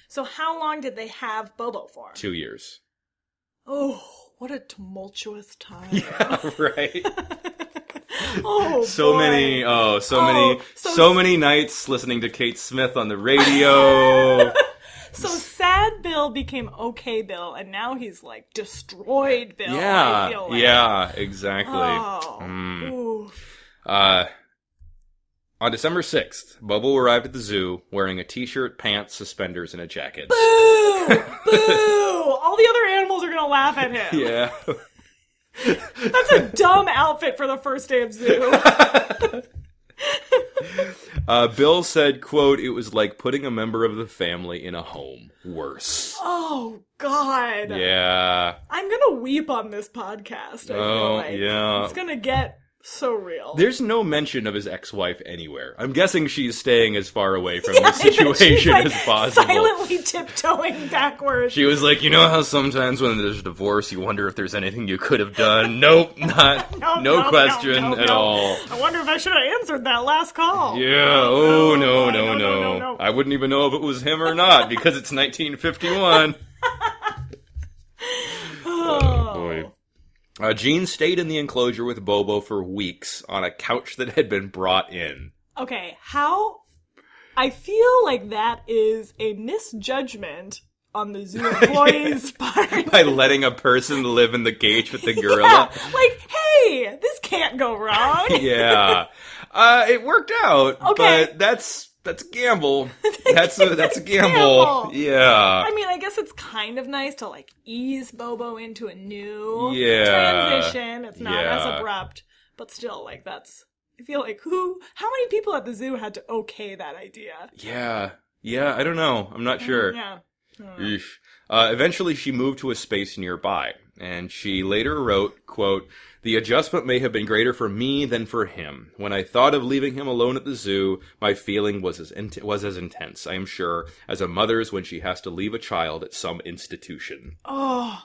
So how long did they have Bobo for? 2 years. Oh, what a tumultuous time. Yeah, right. Oh, so many nights listening to Kate Smith on the radio. So Sad Bill became Okay Bill, and now he's like Destroyed Bill. Yeah, I feel like. Yeah, exactly. On December 6th, Bobo arrived at the zoo wearing a t-shirt, pants, suspenders, and a jacket. Boo! Boo! All the other animals are going to laugh at him. Yeah. That's a dumb outfit for the first day of zoo. Bill said, quote, "It was like putting a member of the family in a home. Worse." Oh, God. Yeah. I'm going to weep on this podcast, I feel like. Yeah. It's going to get so real. There's no mention of his ex-wife anywhere. I'm guessing she's staying as far away from the situation as possible. Silently tiptoeing backwards. She was like, you know how sometimes when there's a divorce, you wonder if there's anything you could have done? Nope, no question at all. I wonder if I should have answered that last call. Yeah, no. I wouldn't even know if it was him or not, because it's 1951. Oh, boy. Jean stayed in the enclosure with Bobo for weeks on a couch that had been brought in. Okay, I feel like that is a misjudgment on the zoo employees' part. By letting a person live in the cage with the gorilla? Yeah, like, hey, this can't go wrong. Yeah. It worked out, okay. But that's a gamble. That's a gamble. Yeah. I mean, I guess it's kind of nice to, like, ease Bobo into a new transition. It's not as abrupt, but still, like, I feel like how many people at the zoo had to okay that idea? Yeah, I don't know. I'm not sure. Yeah. Eventually, she moved to a space nearby, and she later wrote, quote, "The adjustment may have been greater for me than for him. When I thought of leaving him alone at the zoo, my feeling was as intense, I am sure, as a mother's when she has to leave a child at some institution." Oh,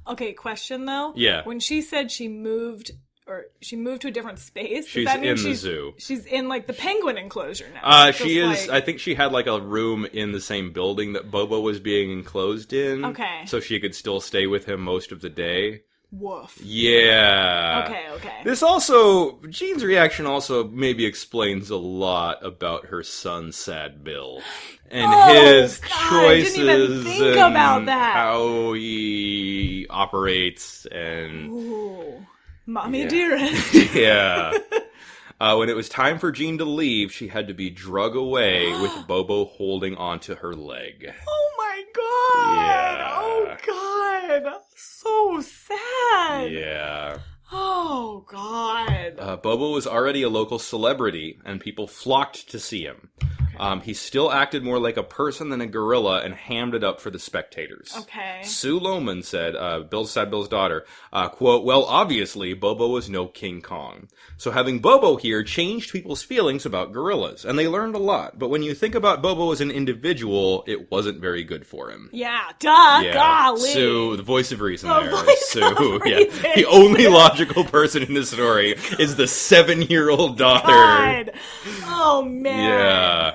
okay. Question though. Yeah. When she said she moved to a different space, she's does that mean in the zoo. She's in like the penguin enclosure now. She is. I think she had like a room in the same building that Bobo was being enclosed in. Okay. So she could still stay with him most of the day. Woof. Yeah. Okay. Jean's reaction also maybe explains a lot about her son, Sad Bill, and his choices I didn't even think about that. How he operates and... Ooh. Mommy dearest. Yeah. When it was time for Jean to leave, she had to be drug away with Bobo holding onto her leg. Oh my God. Yeah. Oh God. So sad. Yeah. Oh, God. Bobo was already a local celebrity, and people flocked to see him. He still acted more like a person than a gorilla and hammed it up for the spectators. Okay. Sue Lohman said, Bill's daughter, quote, well, obviously, Bobo was no King Kong. So having Bobo here changed people's feelings about gorillas, and they learned a lot. But when you think about Bobo as an individual, it wasn't very good for him. Yeah, duh, golly. Sue, the voice of reason The there. voice Sue, of yeah. reason. The only logical person in this story is the 7-year-old daughter. God. Oh, man. Yeah.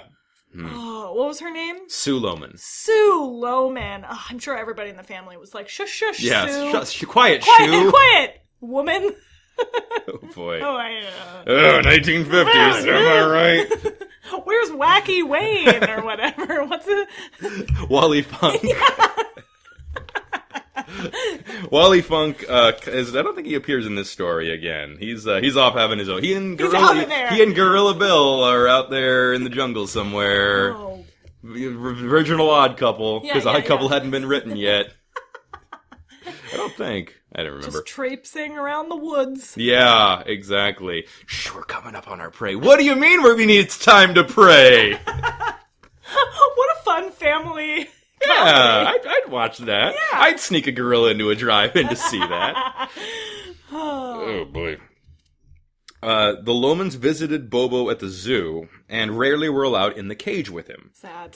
Oh, what was her name? Sue Lohman. Sue Lohman. Oh, I'm sure everybody in the family was like, shush, shush, Sue. Quiet, Quiet, Sue. quiet, woman. Oh, boy. Oh, 1950s, am I right? Where's Wacky Wayne or whatever? What's it? Wally Funk. Wally Funk I don't think he appears in this story again. He's off having his own. He and Gorilla Bill are out there in the jungle somewhere. Oh. Original Odd Couple, because Odd Couple hadn't been written yet. I don't think. I don't remember. Just traipsing around the woods. Yeah, exactly. Shh, we're coming up on our prey. What do you mean it's time to pray? What a fun family. Yeah, I'd watch that. Yeah. I'd sneak a gorilla into a drive-in to see that. Oh, boy. The Lohmans visited Bobo at the zoo and rarely were allowed in the cage with him. Sad.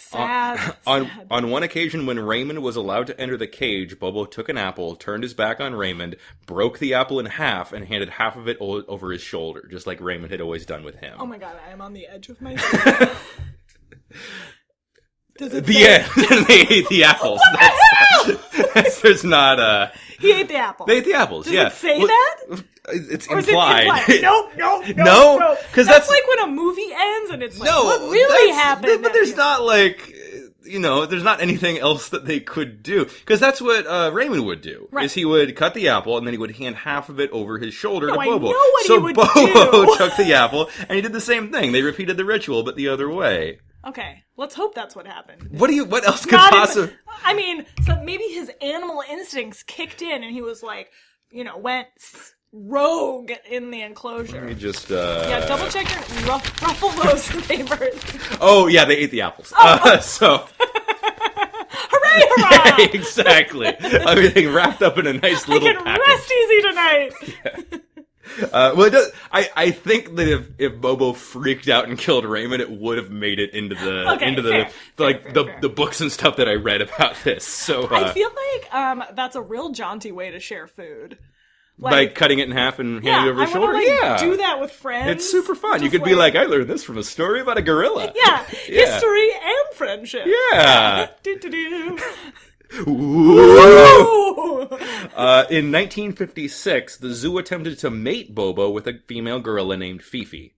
On one occasion when Raymond was allowed to enter the cage, Bobo took an apple, turned his back on Raymond, broke the apple in half, and handed half of it over his shoulder, just like Raymond had always done with him. Oh my God, I am on the edge of my seat. Does it The end. They ate the apples. There's not He ate the apple. They ate the apples. Does yeah. it say that? It's Or is implied. it implied? No. No? 'Cause that's like when a movie ends and it's like, No, what really happened? But there's not like, there's not anything else that they could do. Because that's what Raymond would do. Right. Is he would cut the apple and then he would hand half of it over his sholdder to I Bobo. know what so he would Bobo do. took the apple and he did the same thing. They repeated the ritual, but the other way. Okay, let's hope that's what happened. What else could Not possibly... I mean, so maybe his animal instincts kicked in and he was like, went rogue in the enclosure. Let me just, Yeah, double check your ruffle those papers. Oh, yeah, they ate the apples. So... Hooray, hurrah! Exactly. Everything wrapped up in a nice little I can package. rest easy tonight. Well, it does, I think that if Bobo freaked out and killed Raymond, it would have made it into the the books and stuff that I read about this. So I feel like that's a real jaunty way to share food. Like cutting it in half and handing it over his I shoulder. wanna, do that with friends. It's super fun. You Just could be like, I learned this from a story about a gorilla. Yeah, history and friendship. Yeah. Do-do-do. Ooh. In 1956, the zoo attempted to mate Bobo with a female gorilla named Fifi.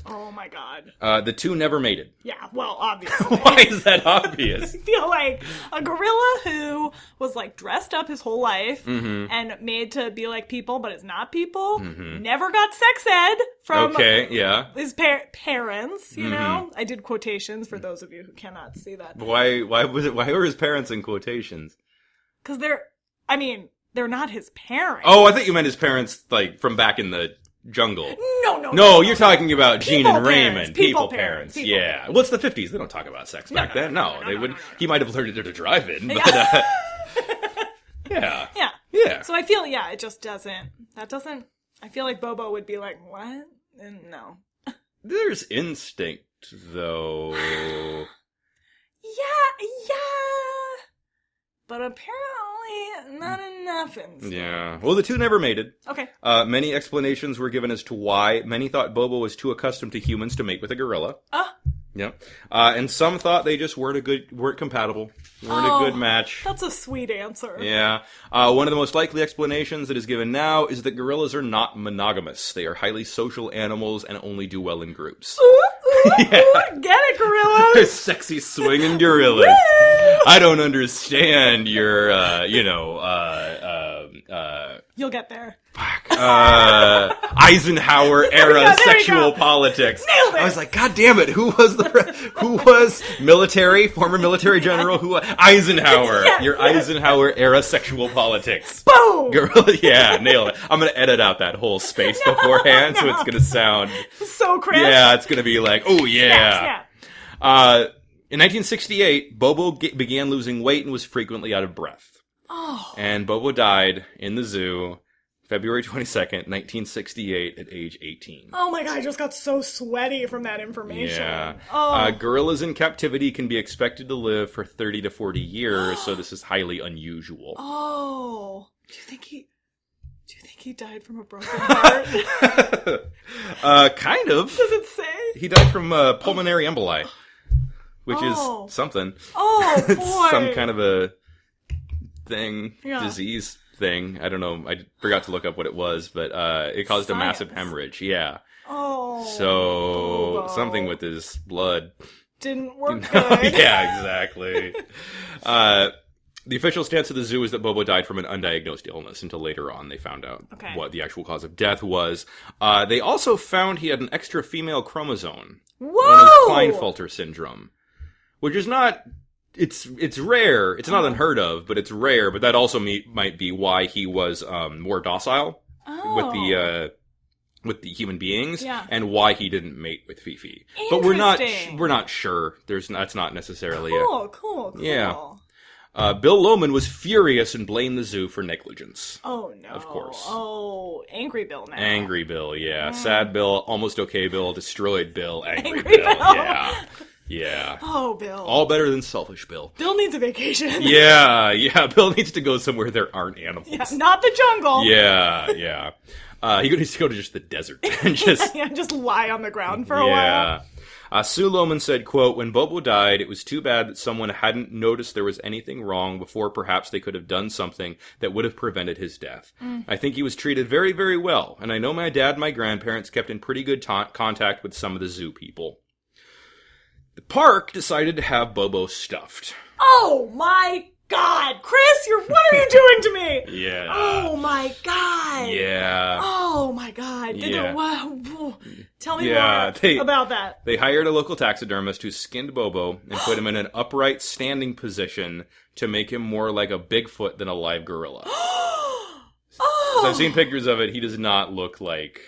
Oh my God. The two never mated. Yeah, well, obviously. Why is that obvious? I feel like a gorilla who was like dressed up his whole life and made to be like people, but is not people, never got sex ed from his parents, you know? I did quotations for those of you who cannot see that. Why were his parents in quotations? Because they're not his parents. Oh, I thought you meant his parents, like, from back in the jungle. No, You're talking about Gene and People Raymond. parents, People people parents. parents, people Yeah. parents. Well, it's the 50s. They don't talk about sex back then. No, they wouldn't. He might have learned it at a drive-in, but, yeah. Yeah. So I feel, it just doesn't, I feel like Bobo would be like, what? And no. There's instinct, though. Yeah. But apparently not enough instinct. Yeah. Well, the two never mated. Okay. Many explanations were given as to why. Many thought Bobo was too accustomed to humans to mate with a gorilla. Yeah. And some thought they just weren't compatible. Weren't a good match. That's a sweet answer. Yeah. One of the most likely explanations that is given now is that gorillas are not monogamous. They are highly social animals and only do well in groups. Ooh, get it, gorillas! They're sexy swinging gorillas. I don't understand your, You'll get there. Fuck. I Eisenhower-era sexual politics. Nailed it! I was like, God damn it, who was former military general, Eisenhower. Yes, Your Eisenhower-era sexual politics. Boom! Girl, yeah, nailed it. I'm gonna edit out that whole space beforehand, so it's gonna sound... So crisp. Yeah, it's gonna be like, oh yeah. Snap. In 1968, Bobo began losing weight and was frequently out of breath. Oh. And Bobo died in the zoo February 22nd, 1968 at age 18. Oh my god, I just got so sweaty from that information. Yeah. Oh. Gorillas in captivity can be expected to live for 30 to 40 years, so this is highly unusual. Oh. Do you think he died from a broken heart? Kind of. Does it say? He died from pulmonary emboli, which is something. Oh, boy. It's some kind of a thing, Yeah. disease thing. I don't know. I forgot to look up what it was, but it caused a massive hemorrhage. Yeah. Oh. So Bobo. something with his blood. Didn't work No, good. yeah, exactly. The official stance of the zoo is that Bobo died from an undiagnosed illness until later on they found out what the actual cause of death was. They also found he had an extra female chromosome. Whoa! Known as Klinefelter syndrome. Which is not... It's rare. It's not unheard of, but it's rare. But that also might be why he was more docile with the human beings, and why he didn't mate with Fifi. But we're not sure. That's not necessarily Cool. Yeah. Bill Lohman was furious and blamed the zoo for negligence. Oh no! Of course. Oh, angry Bill now. Angry Bill, yeah. Sad Bill, almost okay Bill, destroyed Bill, angry Bill. yeah. Yeah. Oh, Bill. All better than selfish Bill. Bill needs a vacation. Yeah. Bill needs to go somewhere there aren't animals. Yeah, not the jungle. Yeah. He needs to go to just the desert and just... just lie on the ground for a while. Sue Lohman said, quote, "When Bobo died, it was too bad that someone hadn't noticed there was anything wrong before perhaps they could have done something that would have prevented his death. I think he was treated very, very well, and I know my dad and my grandparents kept in pretty good contact with some of the zoo people." The park decided to have Bobo stuffed. Oh my god! Chris, what are you doing to me? Yeah. Oh my god! Yeah. Oh my god. Tell me more about that. They hired a local taxidermist who skinned Bobo and put him in an upright standing position to make him more like a Bigfoot than a live gorilla. So I've seen pictures of it. He does not look like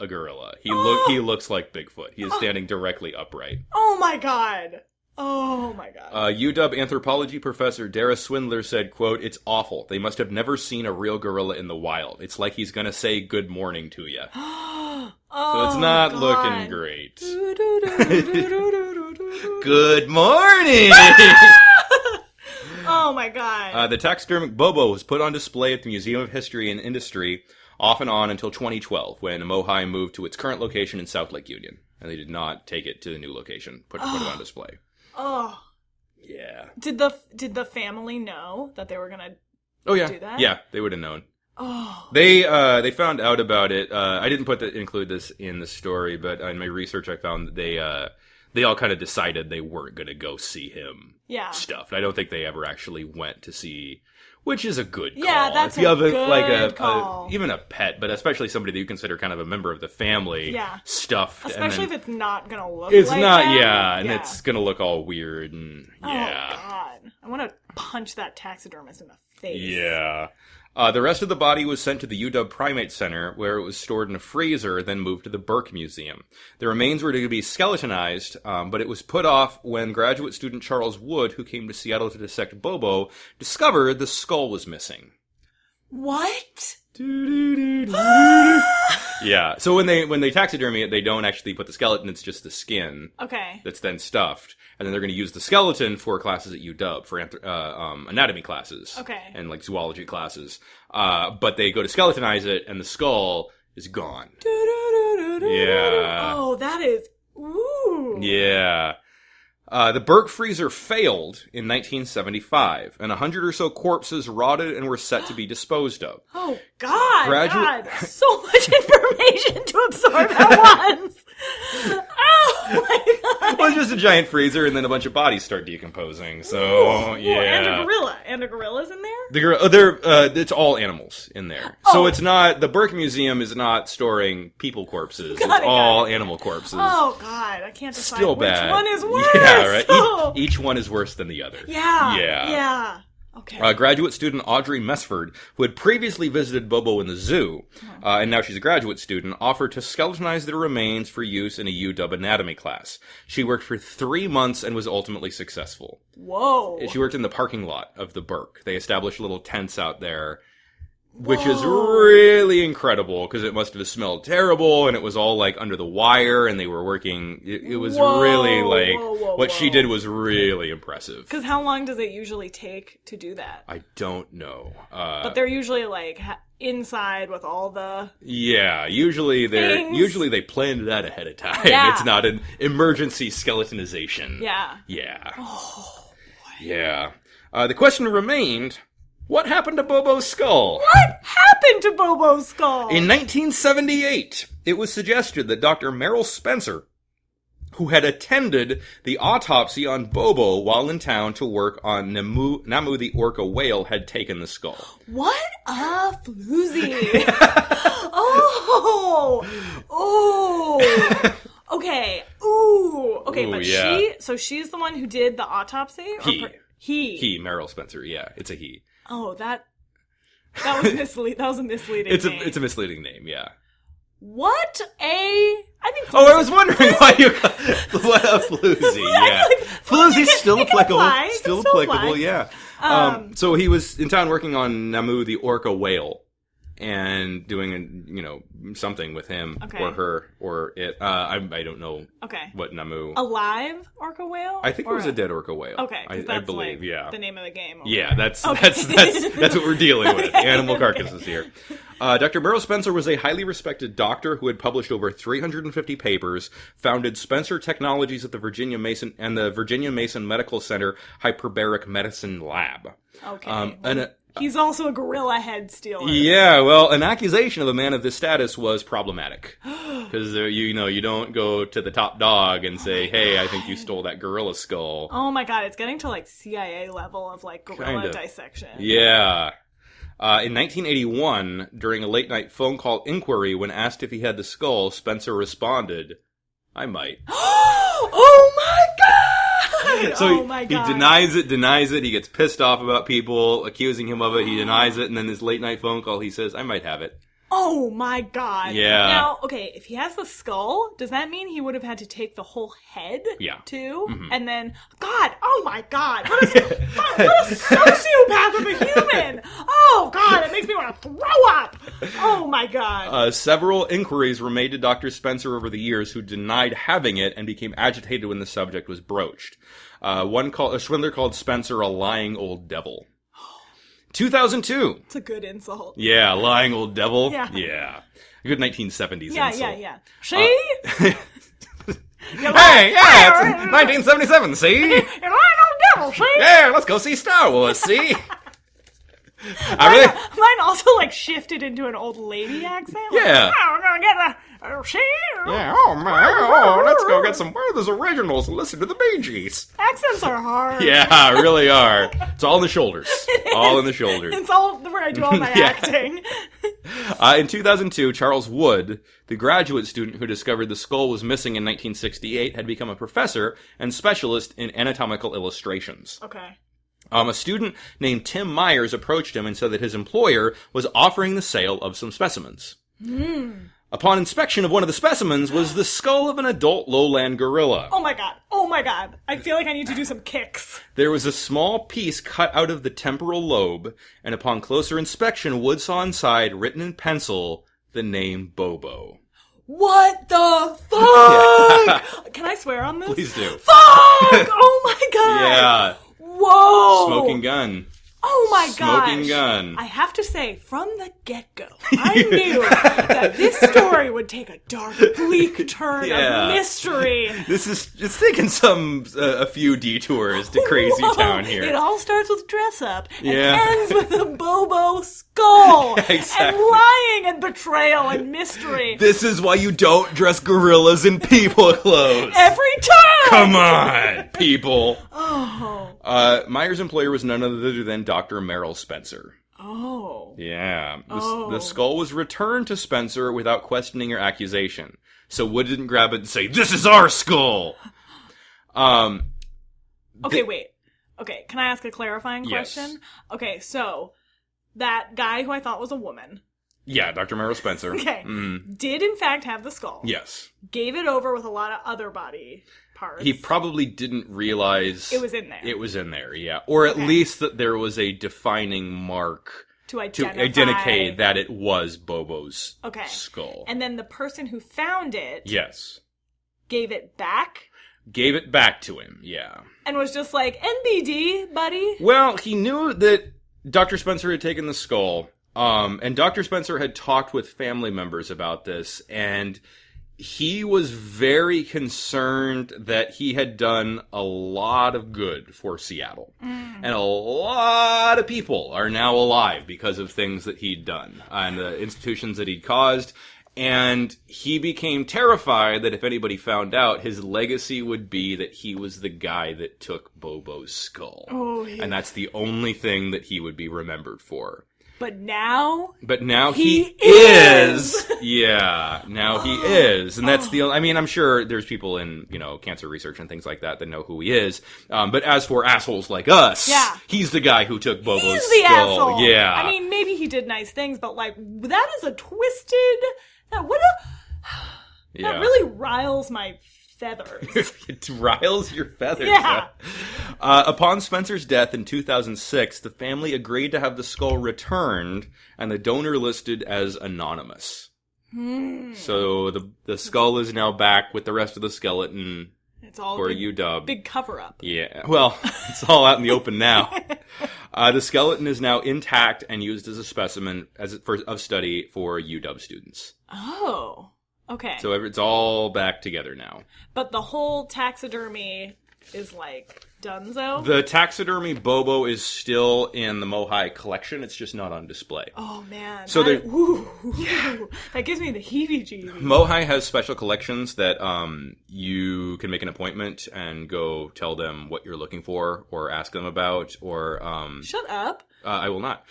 a gorilla. He looks like Bigfoot. He is standing directly upright. Oh my god. Oh my god. UW anthropology professor Dara Swindler said, quote, "It's awful. They must have never seen a real gorilla in the wild. It's like he's gonna say good morning to you." So it's not looking great. Good morning! Oh my god. The taxidermic Bobo was put on display at the Museum of History and Industry off and on until 2012, when Mohi moved to its current location in South Lake Union. And they did not take it to the new location, put it on display. Oh. Yeah. Did the family know that they were gonna do that? Yeah, they would have known. Oh. They found out about it. I didn't include this in the story, but in my research I found that they all kind of decided they weren't going to go see him stuffed. I don't think they ever actually went to see, which is a good call. Yeah, that's if you have good call. Even a pet, but especially somebody that you consider kind of a member of the family, stuffed. Especially if it's not going to look it's like not, them. and it's going to look all weird, and Oh, God. I want to punch that taxidermist in the face. Yeah. The rest of the body was sent to the UW Primate Center, where it was stored in a freezer, then moved to the Burke Museum. The remains were to be skeletonized, but it was put off when graduate student Charles Wood, who came to Seattle to dissect Bobo, discovered the skull was missing. What? Yeah. So when they taxidermy it, they don't actually put the skeleton, it's just the skin. Okay. That's then stuffed. And then they're going to use the skeleton for classes at UW, for anatomy classes. Okay. And like zoology classes. But they go to skeletonize it, and the skull is gone. Yeah. Oh, that is... Ooh. Yeah. The Burke freezer failed in 1975, and 100 or so corpses rotted and were set to be disposed of. Oh, God. God. So much information to absorb at once. Oh, my God. Well, it's just a giant freezer, and then a bunch of bodies start decomposing. So, yeah. And a gorilla. And a gorilla's in there? It's all animals in there. Oh. So it's not, the Burke Museum is not storing people corpses. It's all animal corpses. Oh, God. I can't decide Still which bad. one is worse. Yeah, right. Oh. Each one is worse than the other. Yeah. Okay. Graduate student Audrey Mesford, who had previously visited Bobo in the zoo, and now she's a graduate student, offered to skeletonize the remains for use in a UW anatomy class. She worked for 3 months and was ultimately successful. Whoa. She worked in the parking lot of the Burke. They established little tents out there, which is really incredible, because it must have smelled terrible, and it was all, like, under the wire, and they were working. It was really, like, what she did was really impressive. Because how long does it usually take to do that? I don't know. But they're usually, like, inside with all the... Yeah, usually they planned it out ahead of time. Yeah. It's not an emergency skeletonization. Yeah. Yeah. Oh, boy. Yeah. The question remained... What happened to Bobo's skull? What happened to Bobo's skull? In 1978, it was suggested that Dr. Merrill Spencer, who had attended the autopsy on Bobo while in town to work on Namu the orca whale, had taken the skull. What a floozy. Oh. Okay. Ooh. Okay, but yeah. she's the one who did the autopsy? He, Merrill Spencer, yeah, it's a he. Oh, that was misleading. That was a misleading name. It's a misleading name, yeah. I I was wondering why you got what a floozy, yeah. Floozy's still applicable. Still applicable, yeah. So he was in town working on Namu the orca whale and doing something with him or her or it. I don't know what Namu. A live orca whale? I think it was a dead orca whale. Okay, I believe, yeah. The name of the game. Yeah, that's what we're dealing with. Animal carcasses here. Dr. Merrill Spencer was a highly respected doctor who had published over 350 papers, founded Spencer Technologies at the Virginia Mason Medical Center Hyperbaric Medicine Lab. Okay. He's also a gorilla head stealer. Yeah, well, an accusation of a man of this status was problematic. Because, you don't go to the top dog and say, hey, I think you stole that gorilla skull. Oh my god, it's getting to, like, CIA level of, like, gorilla dissection. Yeah. In 1981, during a late-night phone call inquiry, when asked if he had the skull, Spencer responded, I might. Oh my god! So he denies it, he gets pissed off about people accusing him of it, he denies it, and then this late-night phone call, he says, I might have it. Oh my god. Yeah. Now, okay, if he has the skull, does that mean he would have had to take the whole head? Yeah. Too? Mm-hmm. And then, oh my god, what a sociopath of a human! Oh god, it makes me want to throw up! Oh my god. Several inquiries were made to Dr. Spencer over the years, who denied having it and became agitated when the subject was broached. A swindler called Spencer a lying old devil. 2002. It's a good insult. Yeah, lying old devil. Yeah. A good 1970s insult. Yeah. See? Hey, yeah, it's 1977, see? You're lying old devil, see? Yeah, let's go see Star Wars, see? Mine also, like, shifted into an old lady accent. Yeah. Like, we're gonna get see? Yeah, oh man, let's go get some Werther's Originals and listen to the Bee Gees. Accents are hard. Yeah, really are. It's all in the shoulders. All in the shoulders. It's all where I do all my acting. In 2002, Charles Wood, the graduate student who discovered the skull was missing in 1968, had become a professor and specialist in anatomical illustrations. Okay. A student named Tim Myers approached him and said that his employer was offering the sale of some specimens. Upon inspection of one of the specimens was the skull of an adult lowland gorilla. Oh my god. I feel like I need to do some kicks. There was a small piece cut out of the temporal lobe, and upon closer inspection, Wood saw inside, written in pencil, the name Bobo. What the fuck? Can I swear on this? Please do. Fuck! Oh my god! Yeah. Whoa! Smoking gun. Oh my gosh. Smoking gun. I have to say, from the get-go, I knew that this story would take a dark, bleak turn of mystery. It's taking a few detours to crazy town here. It all starts with dress-up and Yeah. ends with a Bobo skull Exactly. and lying and betrayal and mystery. This is why you don't dress gorillas in people clothes. Every time! Come on, people. Oh. Meyer's employer was none other than Dr. Merrill Spencer. Oh. Yeah. The skull was returned to Spencer without questioning or accusation. So Wood didn't grab it and say, "This is our skull." Okay, wait. Okay, can I ask a clarifying question? Yes. Okay, so that guy who I thought was a woman. Yeah, Dr. Merrill Spencer. Okay. Did in fact have the skull. Yes. Gave it over with a lot of other body parts. He probably didn't realize it was in there. It was in there, yeah. Or at least that there was a defining mark to to identify that it was Bobo's skull. And then the person who found it yes. gave it back? Gave it back to him, yeah. And was just like, NBD, buddy? Well, he knew that Dr. Spencer had taken the skull, and Dr. Spencer had talked with family members about this, and he was very concerned that he had done a lot of good for Seattle. And a lot of people are now alive because of things that he'd done and the institutions that he'd caused. And he became terrified that if anybody found out, his legacy would be that he was the guy that took Bobo's skull. Oh, yeah. And that's the only thing that he would be remembered for. But now he is. Yeah, now he is. And that's I mean, I'm sure there's people in, cancer research and things like that know who he is. But as for assholes like us, he's the guy who took Bobo's skull. He's the asshole. Yeah. I mean, maybe he did nice things, but that is a twisted... That really riles my feathers. It riles your feathers. Yeah. Upon Spencer's death in 2006, the family agreed to have the skull returned and the donor listed as anonymous. So the skull is now back with the rest of the skeleton. It's all for UW. Big cover-up. Yeah. Well, it's all out in the open now. The skeleton is now intact and used as a specimen of study for UW students. Oh. Okay. So it's all back together now. But the whole taxidermy is donezo? The taxidermy Bobo is still in the Mohi collection. It's just not on display. Oh, man. So that gives me the heebie-jeebies. Mohi has special collections that you can make an appointment and go tell them what you're looking for or ask them about or... Shut up. I will not.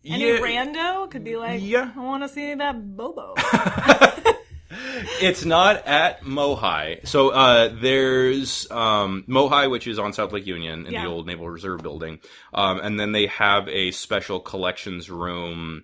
Any rando could be I want to see that Bobo. It's not at Mohi. So there's Mohi, which is on South Lake Union in the old Naval Reserve building. And then they have a special collections room,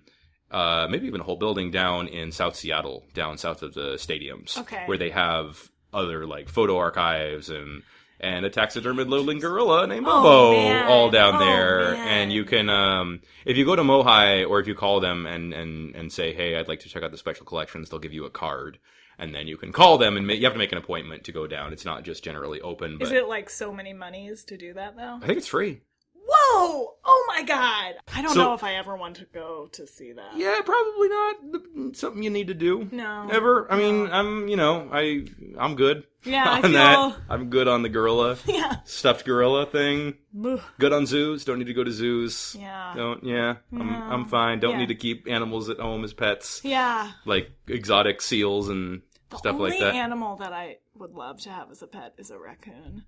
maybe even a whole building down in South Seattle, down south of the stadiums. Okay. Where they have other photo archives and a taxidermed lowland gorilla named Bobo all down there. Man. And you can, if you go to Mohi or if you call them and say, hey, I'd like to check out the special collections, they'll give you a card. And then you can call them and you have to make an appointment to go down. It's not just generally open. But is it so many monies to do that though? I think it's free. Whoa! Oh my god! I don't know if I ever want to go to see that. Yeah, probably not something you need to do. No. Ever. I mean, I'm good. Yeah, on that. I'm good on the gorilla. Yeah. Stuffed gorilla thing. Ugh. Good on zoos. Don't need to go to zoos. Yeah. I'm fine. Don't need to keep animals at home as pets. Yeah. Like exotic seals and stuff like that. The only animal that I would love to have as a pet is a raccoon.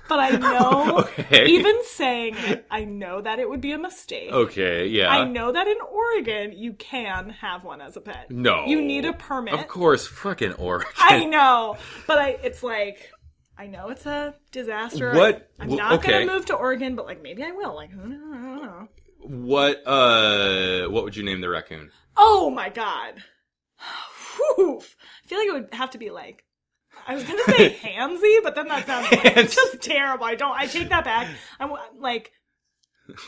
But I know, even saying it, I know that it would be a mistake. Okay, yeah. I know that in Oregon, you can have one as a pet. No. You need a permit. Of course, fucking Oregon. I know. But I know it's a disaster. What? I'm not going to move to Oregon, but maybe I will. Who knows? I don't know. What would you name the raccoon? Oh my god. Whew. I feel like it would have to be I was gonna say handsy, but then that sounds just terrible. I take that back. I'm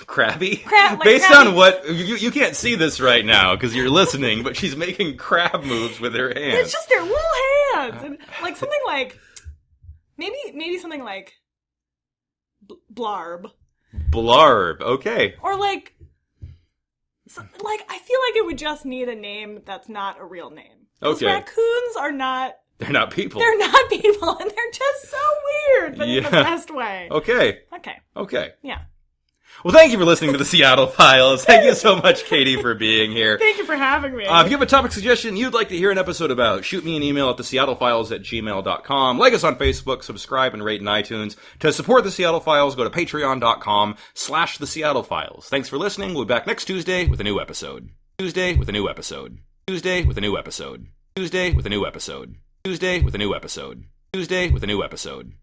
crabby? Based crabby. On what you can't see this right now because you're listening, but she's making crab moves with her hands. It's just their little hands, and something maybe something like blarb. Blarb, okay. Or I feel like it would just need a name that's not a real name. Those raccoons are not. They're not people. They're not people, and they're just so weird, but in the best way. Okay. Okay. Okay. Yeah. Well, thank you for listening to the Seattle Files. Thank you so much, Caitie, for being here. Thank you for having me. If you have a topic suggestion you'd like to hear an episode about, shoot me an email at theseattlefiles@gmail.com. Like us on Facebook, subscribe, and rate in iTunes. To support the Seattle Files, go to patreon.com/theseattlefiles. Thanks for listening. We'll be back next Tuesday with a new episode. Tuesday with a new episode. Tuesday with a new episode. Tuesday with a new episode. Tuesday with a new episode. Tuesday with a new episode.